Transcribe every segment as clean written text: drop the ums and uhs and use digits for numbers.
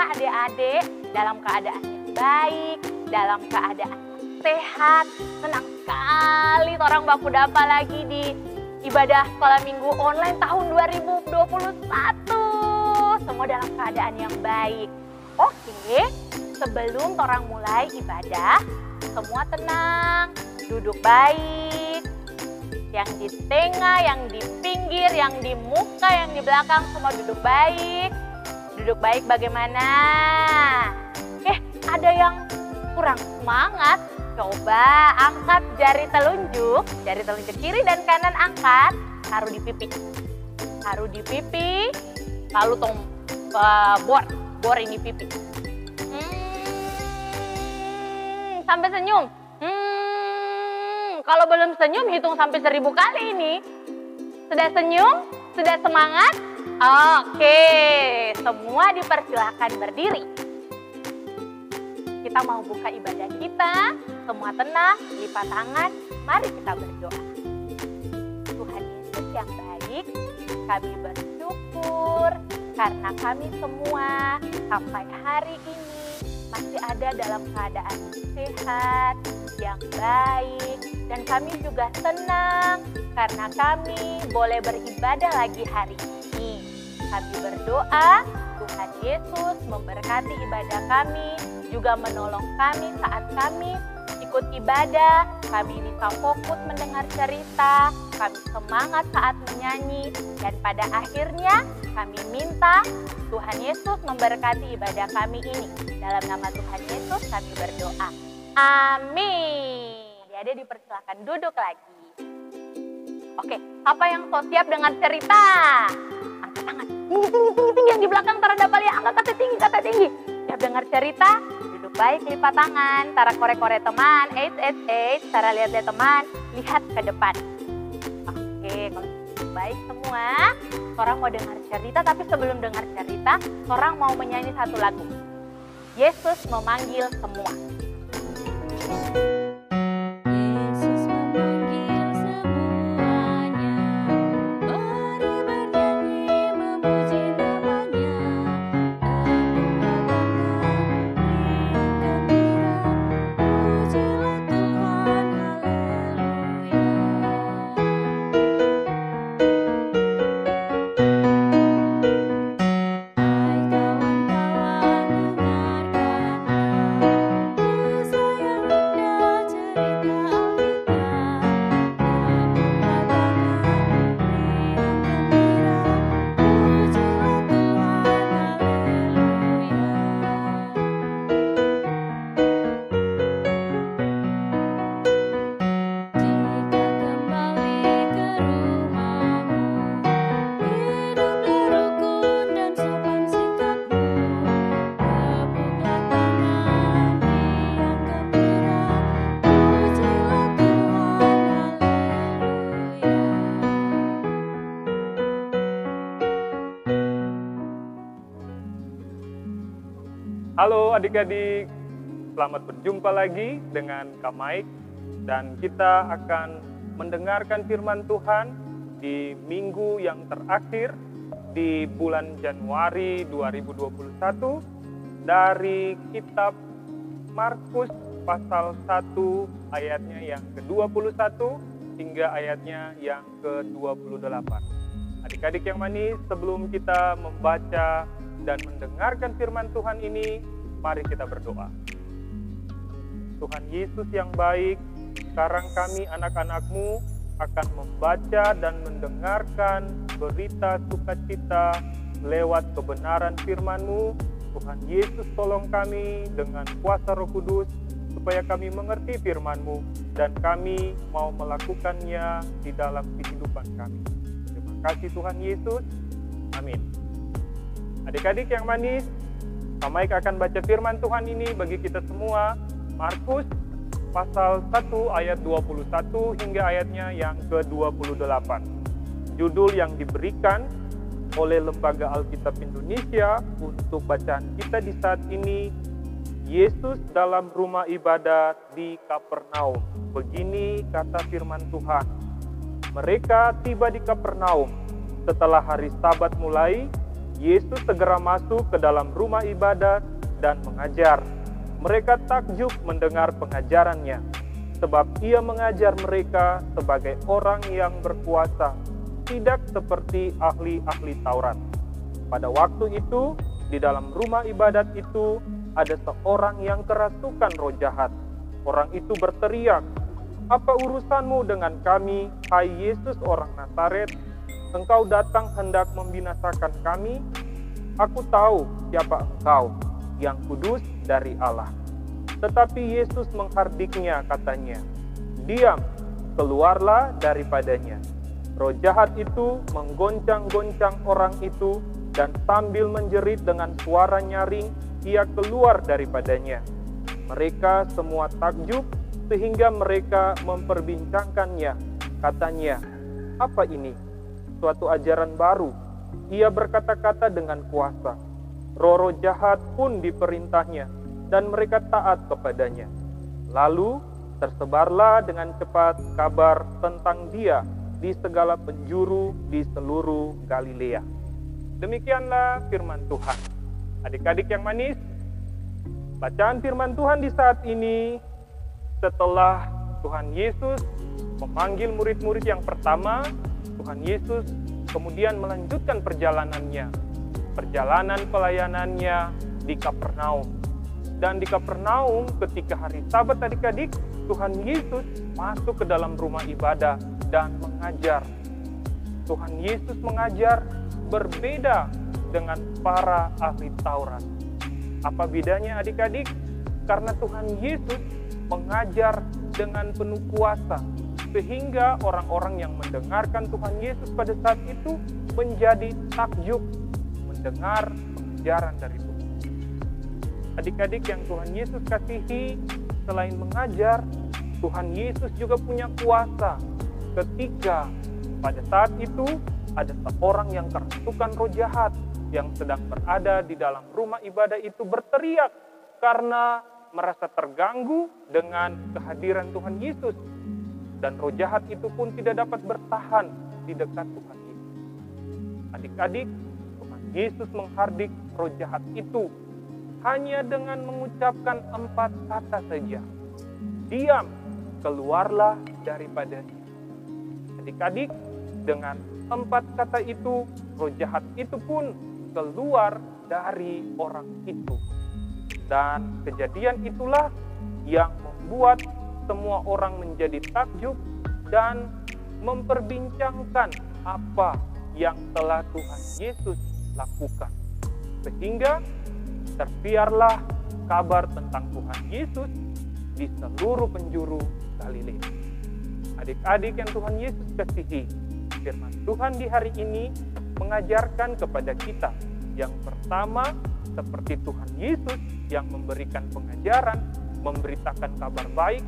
adik-adik dalam keadaan yang baik, dalam keadaan sehat. Senang sekali orang baku dapa lagi di ibadah sekolah minggu online tahun 2021. Semua dalam keadaan yang baik. Oke, sebelum orang mulai ibadah, semua tenang, duduk baik. Yang di tengah, yang di pinggir, yang di muka, yang di belakang, semua duduk baik. Duduk baik bagaimana? Ada yang kurang semangat. Coba angkat jari telunjuk kiri dan kanan angkat, taruh di pipi. Taruh di pipi, lalu bor ini pipi. Sampai senyum. Kalau belum senyum, hitung sampai 1000 kali ini. Sudah senyum? Sudah semangat? Oke, semua dipersilahkan berdiri. Kita mau buka ibadah kita, semua tenang, lipat tangan, mari kita berdoa. Tuhan Yesus yang baik, kami bersyukur karena kami semua sampai hari ini masih ada dalam keadaan sehat, yang baik, dan kami juga senang karena kami boleh beribadah lagi hari ini. Kami berdoa, Tuhan Yesus memberkati ibadah kami, juga menolong kami saat kami ikut ibadah, kami bisa fokus mendengar cerita, kami semangat saat menyanyi, dan pada akhirnya kami minta Tuhan Yesus memberkati ibadah kami ini. Dalam nama Tuhan Yesus kami berdoa. Amin. Adik-adik dipersilakan duduk lagi. Oke, apa yang so siap dengan cerita? Angkat tangan. Tinggi, yang di belakang Tara dapat lihat, angkat kata tinggi. Siap dengar cerita? Duduk baik, lipat tangan. Tara korek-korek teman. Tara lihat-lihat teman. Lihat ke depan. Oke, kalau duduk baik semua. Orang mau dengar cerita, tapi sebelum dengar cerita, orang mau menyanyi satu lagu. Yesus memanggil semua. Halo adik-adik, selamat berjumpa lagi dengan Kak Mike dan kita akan mendengarkan firman Tuhan di minggu yang terakhir di bulan Januari 2021 dari kitab Markus pasal 1 ayatnya yang ke-21 hingga ayatnya yang ke-28. Adik-adik yang manis, sebelum kita membaca dan mendengarkan firman Tuhan ini, mari kita berdoa. Tuhan Yesus yang baik, sekarang kami anak-anak-Mu akan membaca dan mendengarkan berita sukacita lewat kebenaran firman-Mu. Tuhan Yesus tolong kami dengan kuasa Roh Kudus, supaya kami mengerti firman-Mu dan kami mau melakukannya di dalam kehidupan kami. Terima kasih Tuhan Yesus. Amin. Adik-adik yang manis, Kak Mike akan baca firman Tuhan ini bagi kita semua. Markus pasal 1 ayat 21 hingga ayatnya yang ke-28. Judul yang diberikan oleh Lembaga Alkitab Indonesia untuk bacaan kita di saat ini, Yesus dalam rumah ibadat di Kapernaum. Begini kata firman Tuhan. Mereka tiba di Kapernaum setelah hari Sabat mulai. Yesus segera masuk ke dalam rumah ibadat dan mengajar. Mereka takjub mendengar pengajarannya, sebab ia mengajar mereka sebagai orang yang berkuasa, tidak seperti ahli-ahli Taurat. Pada waktu itu, di dalam rumah ibadat itu, ada seorang yang kerasukan roh jahat. Orang itu berteriak, "Apa urusanmu dengan kami, hai Yesus orang Nazaret? Engkau datang hendak membinasakan kami? Aku tahu siapa engkau, yang kudus dari Allah." Tetapi Yesus menghardiknya, katanya, "Diam, keluarlah daripadanya." Roh jahat itu menggoncang-goncang orang itu, dan sambil menjerit dengan suara nyaring, ia keluar daripadanya. Mereka semua takjub, sehingga mereka memperbincangkannya. Katanya, "Apa ini? Suatu ajaran baru. Ia berkata-kata dengan kuasa. Roh-roh jahat pun diperintahnya, dan mereka taat kepadanya." Lalu tersebarlah dengan cepat kabar tentang dia di segala penjuru di seluruh Galilea. Demikianlah firman Tuhan. Adik-adik yang manis, bacaan firman Tuhan di saat ini setelah Tuhan Yesus memanggil murid-murid yang pertama, Tuhan Yesus kemudian melanjutkan perjalanannya, perjalanan pelayanannya di Kapernaum. Dan di Kapernaum ketika hari Sabat adik-adik, Tuhan Yesus masuk ke dalam rumah ibadah dan mengajar. Tuhan Yesus mengajar berbeda dengan para ahli Taurat. Apa bedanya adik-adik? Karena Tuhan Yesus mengajar dengan penuh kuasa, sehingga orang-orang yang mendengarkan Tuhan Yesus pada saat itu menjadi takjub mendengar pengajaran dari Tuhan. Adik-adik yang Tuhan Yesus kasihi, selain mengajar, Tuhan Yesus juga punya kuasa. Ketika pada saat itu ada seorang yang kerasukan roh jahat yang sedang berada di dalam rumah ibadah itu berteriak karena merasa terganggu dengan kehadiran Tuhan Yesus. Dan roh jahat itu pun tidak dapat bertahan di dekat Tuhan Yesus. Adik-adik, Tuhan Yesus menghardik roh jahat itu hanya dengan mengucapkan 4 kata saja. "Diam, keluarlah daripadanya." Adik-adik, dengan 4 kata itu, roh jahat itu pun keluar dari orang itu. Dan kejadian itulah yang membuat semua orang menjadi takjub dan memperbincangkan apa yang telah Tuhan Yesus lakukan. Sehingga tersiarlah kabar tentang Tuhan Yesus di seluruh penjuru Galilea. Adik-adik yang Tuhan Yesus kasihi, firman Tuhan di hari ini mengajarkan kepada kita. Yang pertama, seperti Tuhan Yesus yang memberikan pengajaran, memberitakan kabar baik,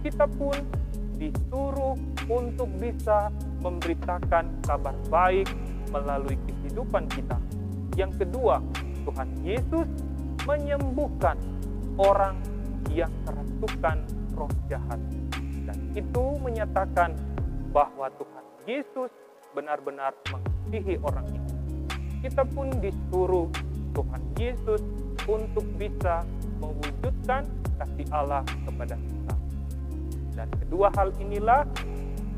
kita pun disuruh untuk bisa memberitakan kabar baik melalui kehidupan kita. Yang kedua, Tuhan Yesus menyembuhkan orang yang kerasukan roh jahat. Dan itu menyatakan bahwa Tuhan Yesus benar-benar mengasihi orang itu. Kita pun disuruh Tuhan Yesus untuk bisa mewujudkan kasih Allah kepada kita. Dan kedua hal inilah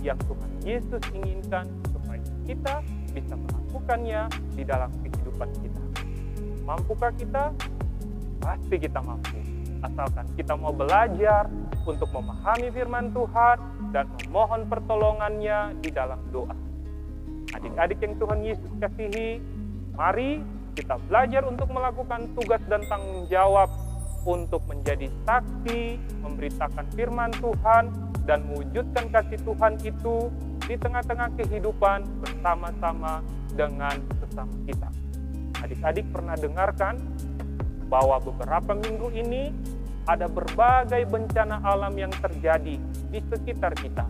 yang Tuhan Yesus inginkan supaya kita bisa melakukannya di dalam kehidupan kita. Mampukah kita? Pasti kita mampu. Asalkan kita mau belajar untuk memahami firman Tuhan dan memohon pertolongannya di dalam doa. Adik-adik yang Tuhan Yesus kasihi, mari kita belajar untuk melakukan tugas dan tanggung jawab untuk menjadi saksi, memberitakan firman Tuhan, dan mewujudkan kasih Tuhan itu di tengah-tengah kehidupan bersama-sama dengan sesama kita. Adik-adik pernah dengarkan bahwa beberapa minggu ini ada berbagai bencana alam yang terjadi di sekitar kita.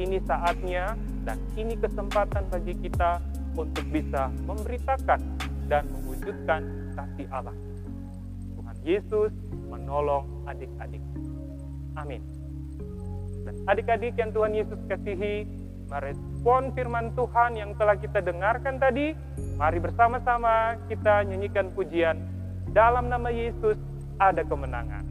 Ini saatnya dan ini kesempatan bagi kita untuk bisa memberitakan dan mewujudkan kasih Allah. Tuhan Yesus menolong adik-adik. Amin. Dan adik-adik yang Tuhan Yesus kasihi, mari respon firman Tuhan yang telah kita dengarkan tadi, mari bersama-sama kita nyanyikan pujian, dalam nama Yesus ada kemenangan.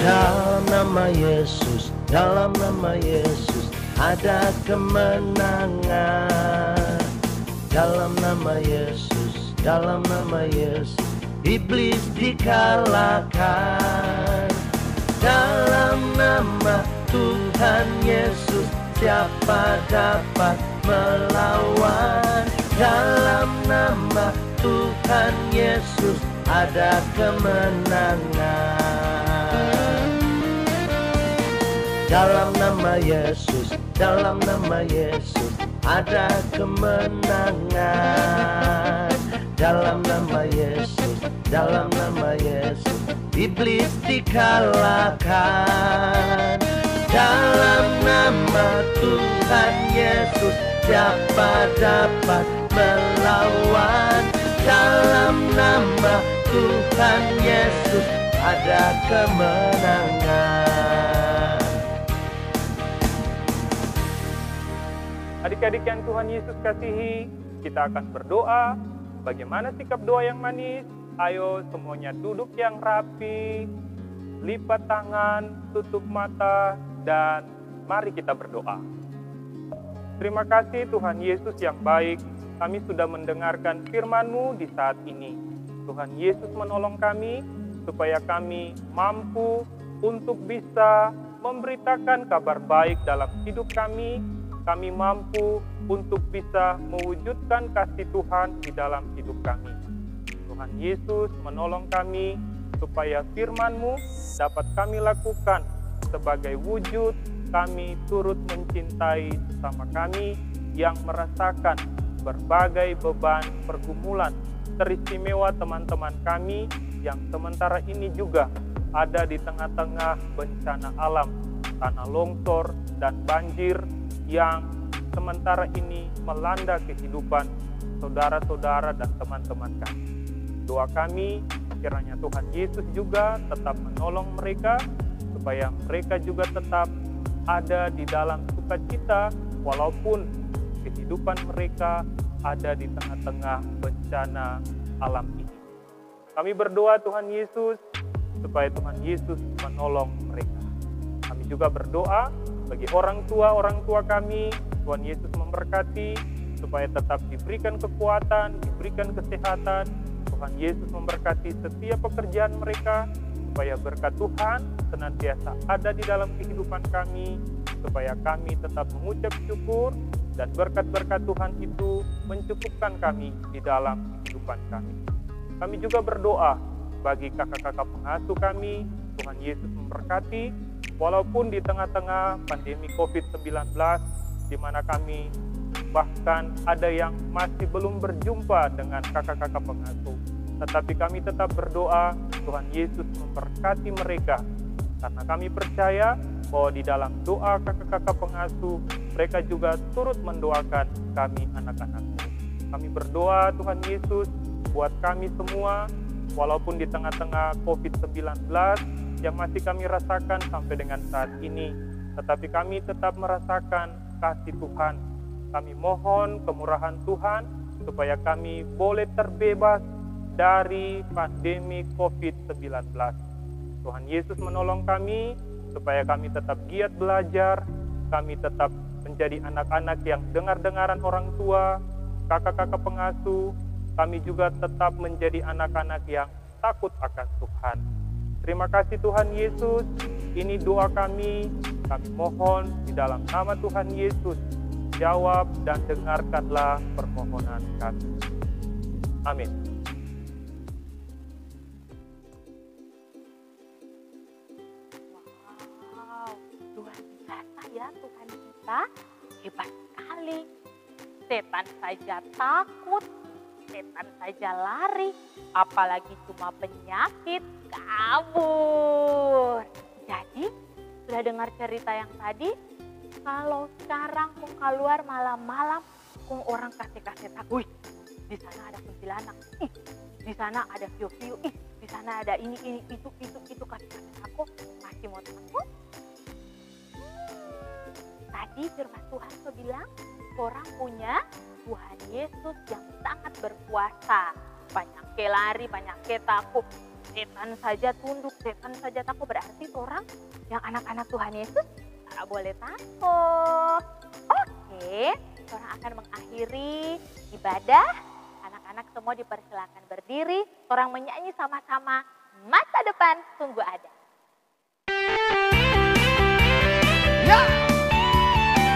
Dalam nama Yesus, dalam nama Yesus ada kemenangan. Dalam nama Yesus, dalam nama Yesus iblis dikalahkan. Dalam nama Tuhan Yesus siapa dapat melawan? Dalam nama Tuhan Yesus ada kemenangan. Dalam nama Yesus, dalam nama Yesus ada kemenangan. Dalam nama Yesus, dalam nama Yesus iblis dikalahkan. Dalam nama Tuhan Yesus siapa dapat melawan? Dalam nama Tuhan Yesus ada kemenangan. Adik-adik yang Tuhan Yesus kasihi, kita akan berdoa. Bagaimana sikap doa yang manis? Ayo semuanya duduk yang rapi, lipat tangan, tutup mata, dan mari kita berdoa. Terima kasih Tuhan Yesus yang baik, kami sudah mendengarkan firman-Mu di saat ini. Tuhan Yesus menolong kami, supaya kami mampu untuk bisa memberitakan kabar baik dalam hidup kami. Kami mampu untuk bisa mewujudkan kasih Tuhan di dalam hidup kami. Tuhan Yesus menolong kami supaya firman-Mu dapat kami lakukan sebagai wujud kami turut mencintai sesama kami yang merasakan berbagai beban pergumulan, teristimewa teman-teman kami yang sementara ini juga ada di tengah-tengah bencana alam, tanah longsor dan banjir yang sementara ini melanda kehidupan saudara-saudara dan teman-teman kami. Doa kami kiranya Tuhan Yesus juga tetap menolong mereka supaya mereka juga tetap ada di dalam sukacita walaupun kehidupan mereka ada di tengah-tengah bencana alam ini. Kami berdoa Tuhan Yesus supaya Tuhan Yesus menolong mereka. Kami juga berdoa bagi orang tua kami, Tuhan Yesus memberkati supaya tetap diberikan kekuatan, diberikan kesehatan. Tuhan Yesus memberkati setiap pekerjaan mereka, supaya berkat Tuhan senantiasa ada di dalam kehidupan kami, supaya kami tetap mengucap syukur, dan berkat-berkat Tuhan itu mencukupkan kami di dalam kehidupan kami. Kami juga berdoa bagi kakak-kakak pengasuh kami, Tuhan Yesus memberkati, walaupun di tengah-tengah pandemi COVID-19, di mana kami bahkan ada yang masih belum berjumpa dengan kakak-kakak pengasuh. Tetapi kami tetap berdoa, Tuhan Yesus memberkati mereka. Karena kami percaya bahwa di dalam doa kakak-kakak pengasuh, mereka juga turut mendoakan kami anak-anak-Mu. Kami berdoa Tuhan Yesus buat kami semua, walaupun di tengah-tengah COVID-19 yang masih kami rasakan sampai dengan saat ini, tetapi kami tetap merasakan kasih Tuhan. Kami mohon kemurahan Tuhan supaya kami boleh terbebas dari pandemi COVID-19. Tuhan Yesus menolong kami supaya kami tetap giat belajar, kami tetap menjadi anak-anak yang dengar-dengaran orang tua, kakak-kakak pengasuh, kami juga tetap menjadi anak-anak yang takut akan Tuhan. Terima kasih Tuhan Yesus, ini doa kami mohon di dalam nama Tuhan Yesus, jawab dan dengarkanlah permohonan kami. Amin. Wow, luar biasa ya Tuhan kita, hebat sekali. Setan saja takut, setan saja lari, apalagi cuma penyakit kabur. Jadi Sudah dengar cerita yang tadi? Kalau sekarang kung keluar malam-malam, kung orang kasih takut. Di sana ada kuntilanak, di sana ada vio-vio, di sana ada ini, itu kasih aku, masih mau takut? Tadi firman Tuhan tuh bilang, orang punya Tuhan Yesus yang sangat berkuasa. Banyak ke lari, banyak ke takut. Setan saja tunduk, setan saja takut. Berarti orang yang anak-anak Tuhan Yesus tak boleh takut. Oke, orang akan mengakhiri ibadah. Anak-anak semua dipersilakan berdiri. Orang menyanyi sama-sama, masa depan sungguh ada. Ya,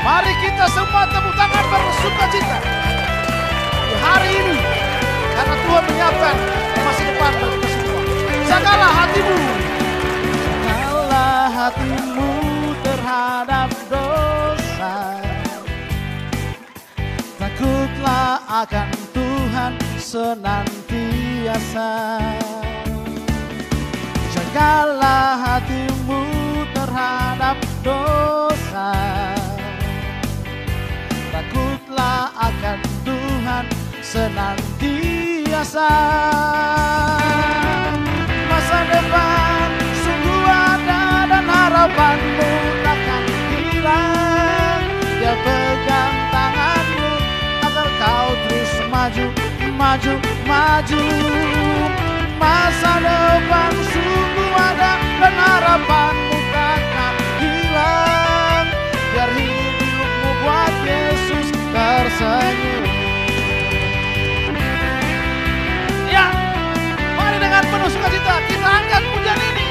mari kita semua tepuk tangan bersuka cita di hari ini, karena Tuhan menyiapkan masa depan bagi kita semua. Jagalah hatimu, jagalah hatimu terhadap dosa. Takutlah akan Tuhan senantiasa. Jagalah hatimu terhadap dosa. Takutlah akan Tuhan senantiasa. Masa depan sungguh ada dan harapanmu takkan hilang. Dia pegang tanganmu agar kau terus maju, maju, maju. Masa depan sungguh ada dan harapanmu takkan hilang. Biar hidupmu buat Yesus tersenyum. Ya, mari dengan penuh sukacita kita angkat pujian ini,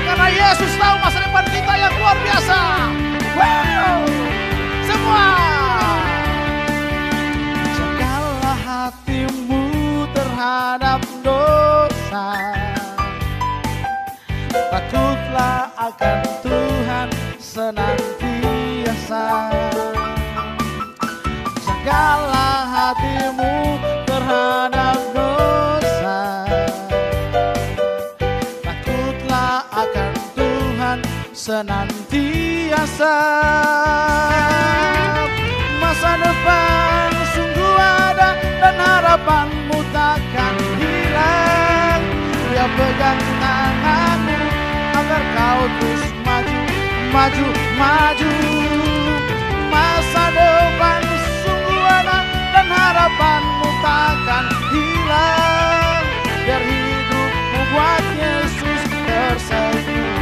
karena Yesus tahu masa depan kita yang luar biasa. Wow, semua. Jagalah hatimu terhadap dosa. Takutlah akan Tuhan senantiasa. Jagalah hatimu terhadap dosa. Takutlah akan Tuhan senantiasa. Masa depan sungguh ada dan harapanmu takkan hilang. Dia pegang tanganmu agar kau terus maju, maju, maju. Masa depan sungguh ada dan harapanmu takkan hilang. Biar hidupmu buat Yesus tersenyum.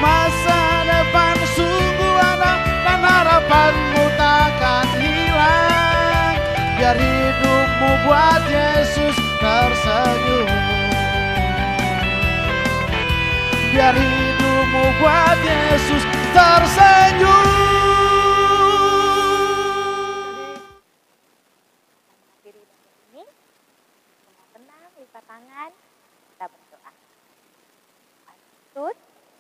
Masa depan sungguh ada dan harapanmu takkan hilang. Biar hidupmu buat Yesus tersenyum. Biar hidupmu buat Yesus tersenyum. Akhiri ibadah ini, semua tenang, lipat tangan, kita berdoa. Tuhan Yesus,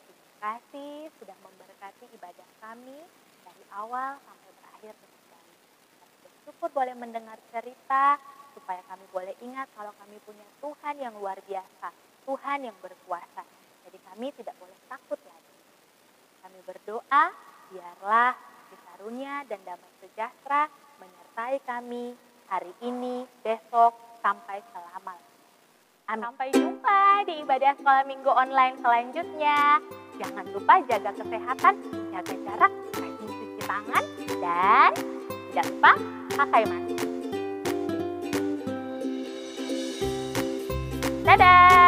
terima kasih sudah memberkati ibadah kami dari awal sampai berakhir dengan baik. Kami bersyukur boleh mendengar cerita, supaya kami boleh ingat kalau kami punya Tuhan yang luar biasa, Tuhan yang berkuasa. Jadi kami tidak boleh takut lagi. Kami berdoa, biarlah kasih karunia dan damai sejahtera menyertai kami hari ini, besok, sampai selama-lamanya. Amin. Sampai jumpa di ibadah sekolah minggu online selanjutnya. Jangan lupa jaga kesehatan, jaga jarak, rajin cuci tangan, dan tidak lupa pakai masker. Dadah!